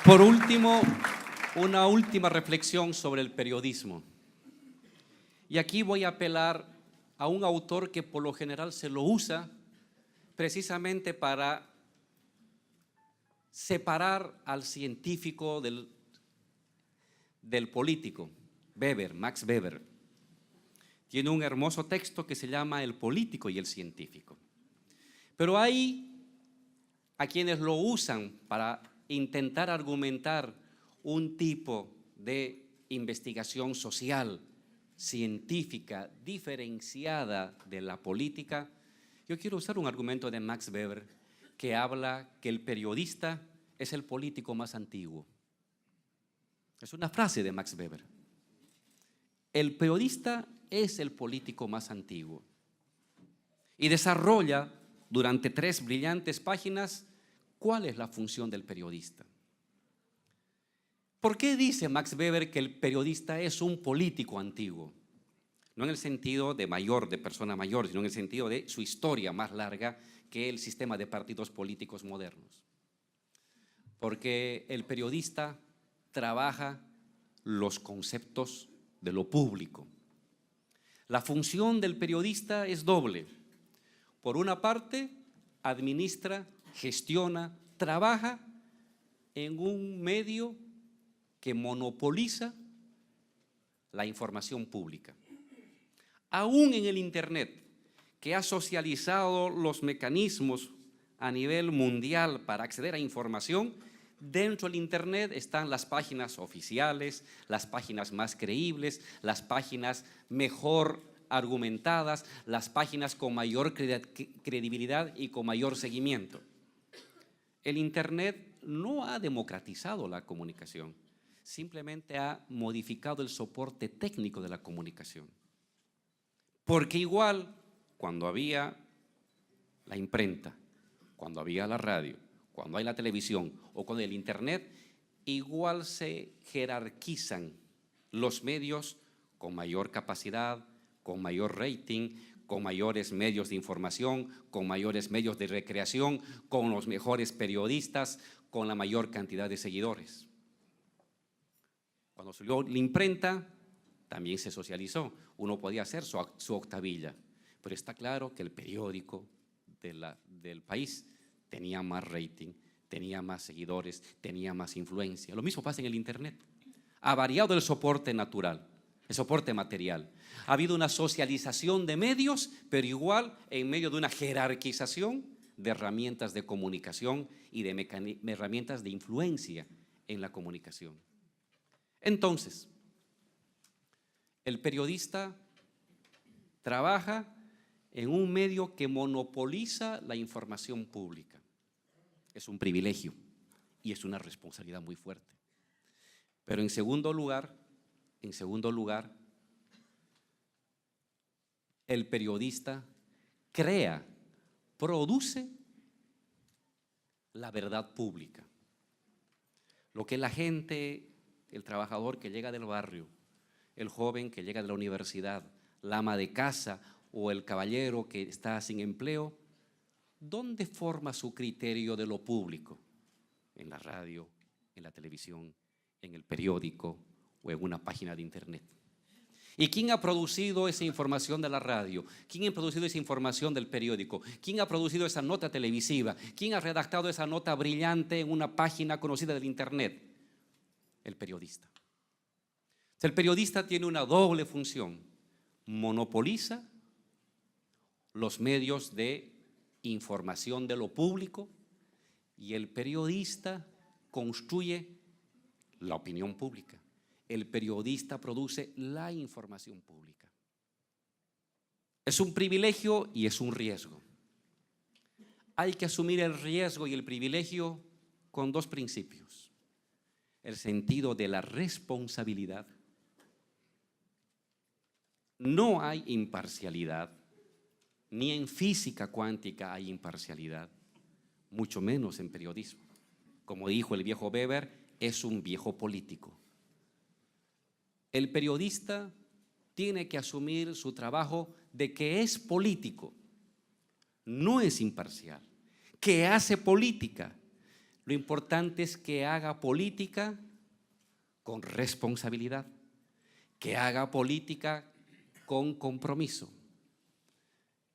Por último, una última reflexión sobre el periodismo. Y aquí voy a apelar a un autor que por lo general se lo usa precisamente para separar al científico del político. Weber, Max Weber. Tiene un hermoso texto que se llama El político y el científico. Pero hay a quienes lo usan para intentar argumentar un tipo de investigación social, científica, diferenciada de la política. Yo quiero usar un argumento de Max Weber que habla que el periodista es el político más antiguo. Es una frase de Max Weber. El periodista es el político más antiguo y desarrolla durante 3 brillantes páginas cuál es la función del periodista. ¿Por qué dice Max Weber que el periodista es un político antiguo? No en el sentido de mayor, de persona mayor, sino en el sentido de su historia más larga que el sistema de partidos políticos modernos. Porque el periodista trabaja los conceptos de lo público. La función del periodista es doble. Por una parte, administra, gestiona, trabaja en un medio que monopoliza la información pública. Aún en el Internet, que ha socializado los mecanismos a nivel mundial para acceder a información, dentro del Internet están las páginas oficiales, las páginas más creíbles, las páginas mejor argumentadas, las páginas con mayor credibilidad y con mayor seguimiento. El Internet no ha democratizado la comunicación, simplemente ha modificado el soporte técnico de la comunicación. Porque igual, cuando había la imprenta, cuando había la radio, cuando hay la televisión o con el Internet, igual se jerarquizan los medios con mayor capacidad, con mayor rating, con mayores medios de información, con mayores medios de recreación, con los mejores periodistas, con la mayor cantidad de seguidores. Cuando salió la imprenta, también se socializó. Uno podía hacer su octavilla, pero está claro que el periódico del país tenía más rating, tenía más seguidores, tenía más influencia. Lo mismo pasa en el Internet. Ha variado el soporte natural, el soporte material. Ha habido una socialización de medios, pero igual en medio de una jerarquización de herramientas de comunicación y de herramientas de influencia en la comunicación. Entonces, el periodista trabaja en un medio que monopoliza la información pública. Es un privilegio y es una responsabilidad muy fuerte. Pero en segundo lugar, el periodista crea, produce la verdad pública. Lo que la gente, el trabajador que llega del barrio, el joven que llega de la universidad, la ama de casa o el caballero que está sin empleo, ¿dónde forma su criterio de lo público? En la radio, en la televisión, en el periódico o en una página de Internet. ¿Y quién ha producido esa información de la radio? ¿Quién ha producido esa información del periódico? ¿Quién ha producido esa nota televisiva? ¿Quién ha redactado esa nota brillante en una página conocida del Internet? El periodista. El periodista tiene una doble función. Monopoliza los medios de información de lo público y el periodista construye la opinión pública. El periodista produce la información pública. Es un privilegio y es un riesgo. Hay que asumir el riesgo y el privilegio con 2 principios. El sentido de la responsabilidad. No hay imparcialidad, ni en física cuántica hay imparcialidad, mucho menos en periodismo. Como dijo el viejo Weber, es un viejo político. El periodista tiene que asumir su trabajo de que es político, no es imparcial, que hace política, Lo importante es que haga política con responsabilidad, que haga política con compromiso.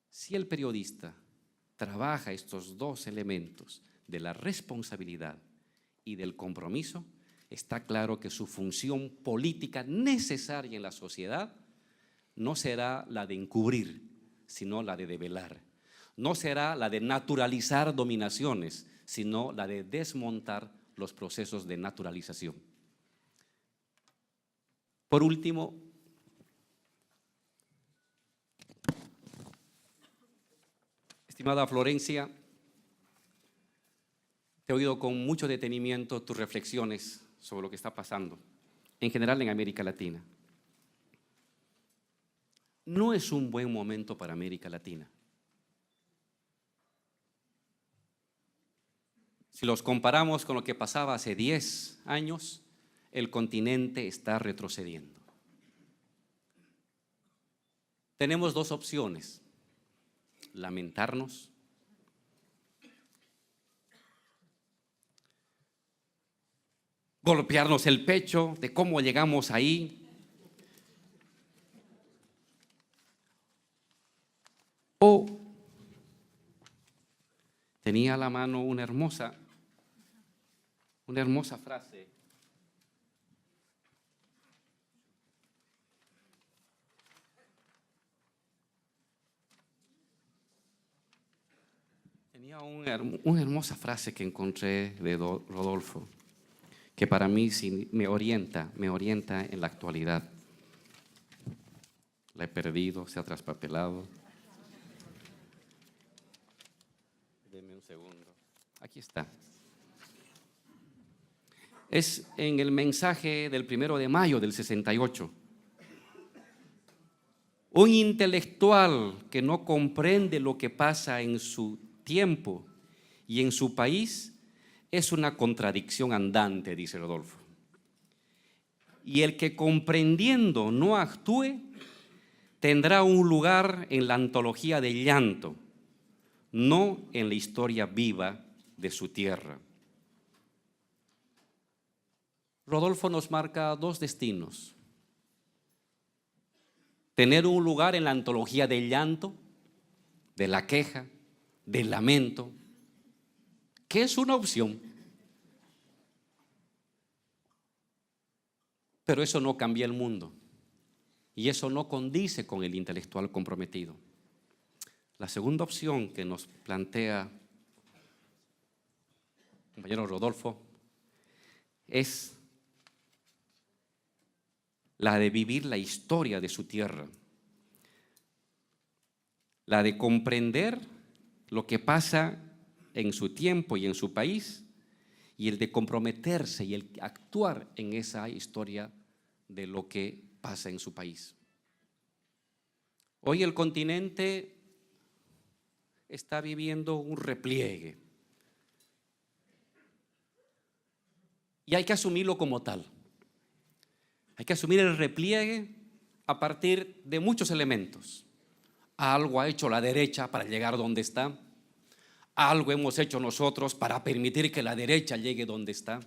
Si el periodista trabaja estos dos elementos de la responsabilidad y del compromiso, está claro que su función política necesaria en la sociedad no será la de encubrir, sino la de develar. No será la de naturalizar dominaciones, sino la de desmontar los procesos de naturalización. Por último, estimada Florencia, he oído con mucho detenimiento tus reflexiones sobre lo que está pasando, en general en América Latina. No es un buen momento para América Latina. Si los comparamos con lo que pasaba hace 10 años, el continente está retrocediendo. Tenemos dos opciones: lamentarnos golpearnos el pecho de cómo llegamos ahí, o tenía a la mano una hermosa frase una hermosa frase que encontré de Rodolfo, que para mí sí me orienta en la actualidad. La he perdido, se ha traspapelado. Deme un segundo. Aquí está. Es en el mensaje del 1 de mayo del 68. Un intelectual que no comprende lo que pasa en su tiempo y en su país es una contradicción andante, dice Rodolfo. Y el que comprendiendo no actúe tendrá un lugar en la antología del llanto, no en la historia viva de su tierra. Rodolfo nos marca dos destinos: tener un lugar en la antología del llanto, de la queja, del lamento, que es una opción, pero eso no cambia el mundo y eso no condice con el intelectual comprometido. La segunda opción que nos plantea el compañero Rodolfo es la de vivir la historia de su tierra, la de comprender lo que pasa en su tiempo y en su país, y el de comprometerse y el actuar en esa historia de lo que pasa en su país. Hoy el continente está viviendo un repliegue y hay que asumirlo como tal. Hay que asumir el repliegue a partir de muchos elementos. Algo ha hecho la derecha para llegar donde está. Algo hemos hecho nosotros para permitir que la derecha llegue donde está.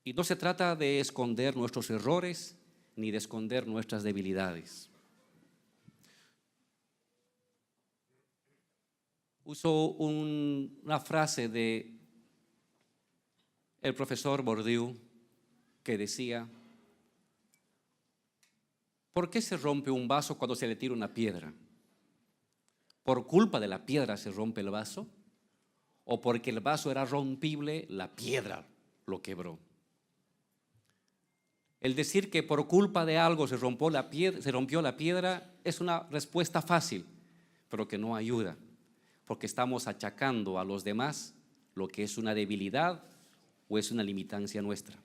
Y no se trata de esconder nuestros errores ni de esconder nuestras debilidades. Uso una frase de el profesor Bourdieu que decía: ¿por qué se rompe un vaso cuando se le tira una piedra? ¿Por culpa de la piedra se rompe el vaso? ¿O porque el vaso era rompible, la piedra lo quebró? El decir que por culpa de algo se rompió la piedra es una respuesta fácil, pero que no ayuda, porque estamos achacando a los demás lo que es una debilidad o es una limitancia nuestra.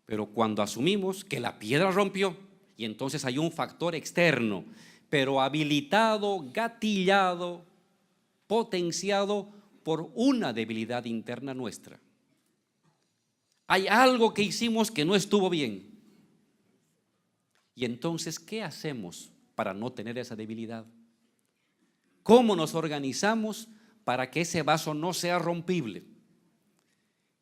Pero cuando asumimos que la piedra rompió, y entonces hay un factor externo, pero habilitado, gatillado, potenciado por una debilidad interna nuestra. Hay algo que hicimos que no estuvo bien. Y entonces, ¿qué hacemos para no tener esa debilidad? ¿Cómo nos organizamos para que ese vaso no sea rompible?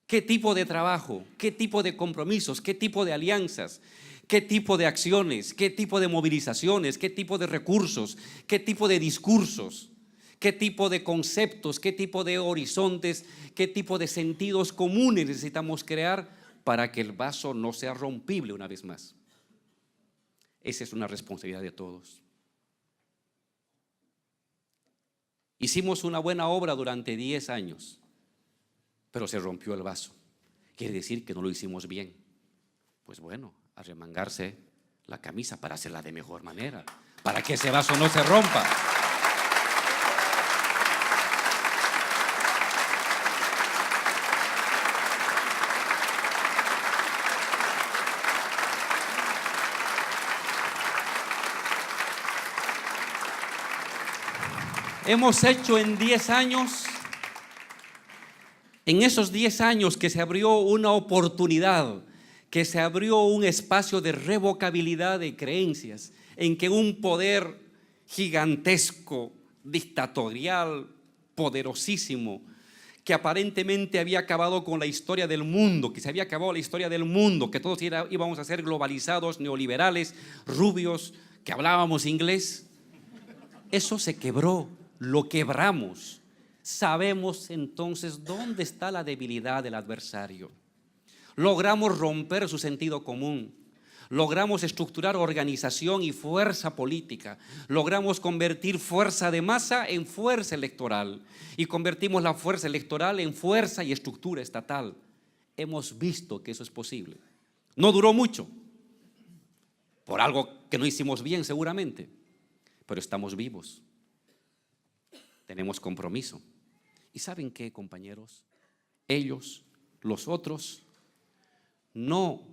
¿Qué tipo de trabajo? ¿Qué tipo de compromisos? ¿Qué tipo de alianzas? ¿Qué tipo de acciones? ¿Qué tipo de movilizaciones? ¿Qué tipo de recursos? ¿Qué tipo de discursos? ¿Qué tipo de conceptos? ¿Qué tipo de horizontes? ¿Qué tipo de sentidos comunes necesitamos crear para que el vaso no sea rompible una vez más? Esa es una responsabilidad de todos. Hicimos una buena obra durante 10 años, pero se rompió el vaso. Quiere decir que no lo hicimos bien. Pues bueno, a remangarse la camisa para hacerla de mejor manera, para que ese vaso no se rompa. Hemos hecho en 10 años, en esos 10 años que se abrió una oportunidad, que se abrió un espacio de revocabilidad de creencias, en que un poder gigantesco, dictatorial, poderosísimo, que aparentemente había acabado con la historia del mundo, que se había acabado la historia del mundo, que todos íbamos a ser globalizados, neoliberales, rubios, que hablábamos inglés, eso se quebró. Lo quebramos. Sabemos entonces dónde está la debilidad del adversario. Logramos romper su sentido común. Logramos estructurar organización y fuerza política. Logramos convertir fuerza de masa en fuerza electoral. Y convertimos la fuerza electoral en fuerza y estructura estatal. Hemos visto que eso es posible. No duró mucho, por algo que no hicimos bien seguramente, pero estamos vivos. Tenemos compromiso. ¿Y saben qué, compañeros? Ellos, los otros, no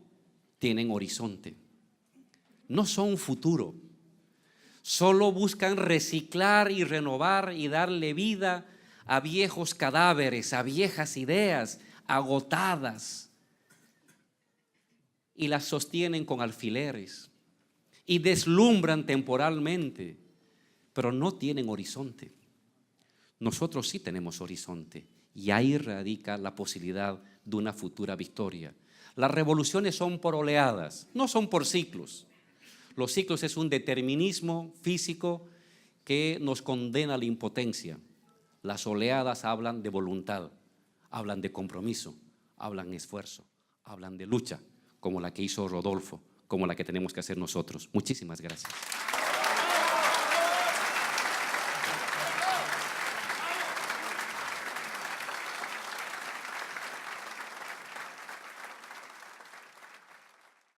tienen horizonte, no son futuro. Solo buscan reciclar y renovar y darle vida a viejos cadáveres, a viejas ideas agotadas. Y las sostienen con alfileres y deslumbran temporalmente, pero no tienen horizonte. Nosotros sí tenemos horizonte y ahí radica la posibilidad de una futura victoria. Las revoluciones son por oleadas, no son por ciclos. Los ciclos es un determinismo físico que nos condena a la impotencia. Las oleadas hablan de voluntad, hablan de compromiso, hablan de esfuerzo, hablan de lucha, como la que hizo Rodolfo, como la que tenemos que hacer nosotros. Muchísimas gracias.